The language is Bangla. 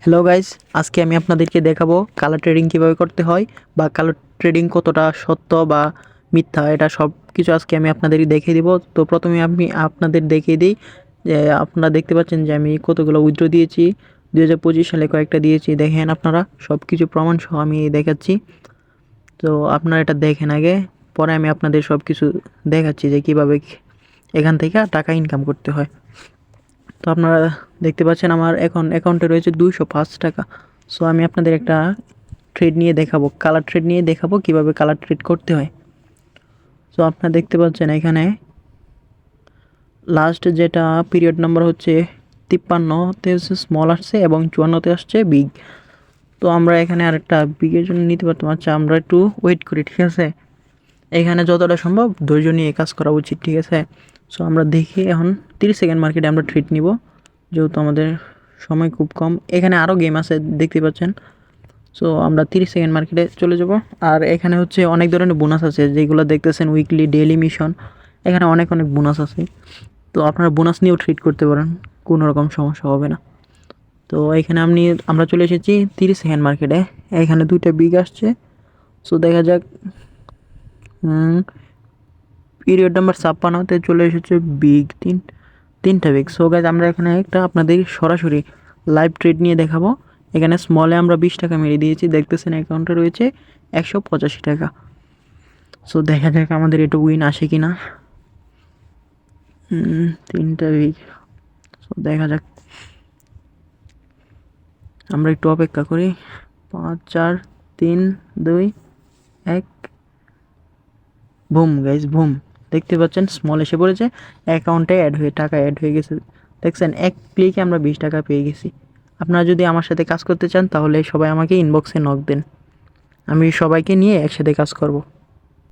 হ্যালো গাইস, আজকে আমি আপনাদেরকে দেখাবো কালার ট্রেডিং কীভাবে করতে হয় বা কালার ট্রেডিং কতটা সত্য বা মিথ্যা এটা সব কিছু আজকে আমি আপনাদেরকে দেখিয়ে দিব। তো প্রথমে আমি আপনাদের দেখিয়ে দিই যে আপনারা দেখতে পাচ্ছেন যে আমি কতগুলো উইথড্র দিয়েছি। 2025 সালে কয়েকটা দিয়েছি, দেখেন আপনারা সব কিছু প্রমাণ সহ আমি দেখাচ্ছি। তো আপনারা এটা দেখেন আগে, পরে আমি আপনাদের সব কিছু দেখাচ্ছি যে কীভাবে এখান থেকে টাকা ইনকাম করতে হয়। তো আপনারা দেখতে পাচ্ছেন আমার এখন অ্যাকাউন্টে রয়েছে 205 টাকা। সো আমি আপনাদের একটা ট্রেড নিয়ে দেখাবো, কালার ট্রেড নিয়ে দেখাবো কীভাবে কালার ট্রেড করতে হয়। সো আপনারা দেখতে পাচ্ছেন এখানে লাস্ট যেটা পিরিয়ড নাম্বার হচ্ছে 53তে হচ্ছে স্মল আসছে এবং 54তে আসছে বিগ। তো আমরা এখানে আরেকটা বিগের জন্য নিতে পারতাম। আচ্ছা, আমরা একটু ওয়েট করি, ঠিক আছে? এখানে যতটা সম্ভব ধৈর্য নিয়ে কাজ করা উচিত, ঠিক আছে? সো আমরা দেখি এখন 30 সেকেন্ড মার্কেটে আমরা ট্রেড নিব, যেহেতু আমাদের সময় খুব কম। এখানে আরও গেম আছে দেখতে পাচ্ছেন। সো আমরা 30 সেকেন্ড মার্কেটে চলে যাব। আর এখানে হচ্ছে অনেক ধরনের বোনাস আছে, যেগুলো দেখতেছেন উইকলি, ডেইলি মিশন। এখানে অনেক বোনাস আছে, তো আপনারা বোনাস নিয়েও ট্রেড করতে পারেন, কোনো রকম সমস্যা হবে না। তো এখানে আমরা চলে এসেছি 30 সেকেন্ড মার্কেটে। এখানে দুইটা বিগ আসছে। সো দেখা যাক, পিরিয়ড নাম্বার 56তে চলে এসেছে বিগ, তিনটা বিগ। সো গাইজ, আমরা এখানে একটা আপনাদের সরাসরি লাইভ ট্রেড নিয়ে দেখাবো। এখানে স্মলে আমরা 20 টাকা মেরে দিয়েছি, দেখতেছেন অ্যাকাউন্টে রয়েছে 185 টাকা। সো দেখা যাক আমাদের এটা উইন আসে কি না। তিনটা বিগ। সো দেখা যাক, আমরা একটু অপেক্ষা করি। 5 4 3 2 1, বুম গাইজ, বুম। দেখতে পাচ্ছেন স্মল এসে পড়েছে, অ্যাকাউন্টে টাকা অ্যাড হয়ে গেছে। দেখছেন, এক ক্লিকে আমরা 20 টাকা পেয়ে গেছি। আপনারা যদি আমার সাথে কাজ করতে চান তাহলে সবাই আমাকে ইনবক্সে নক দেন, আমি সবাইকে নিয়ে একসাথে কাজ করব।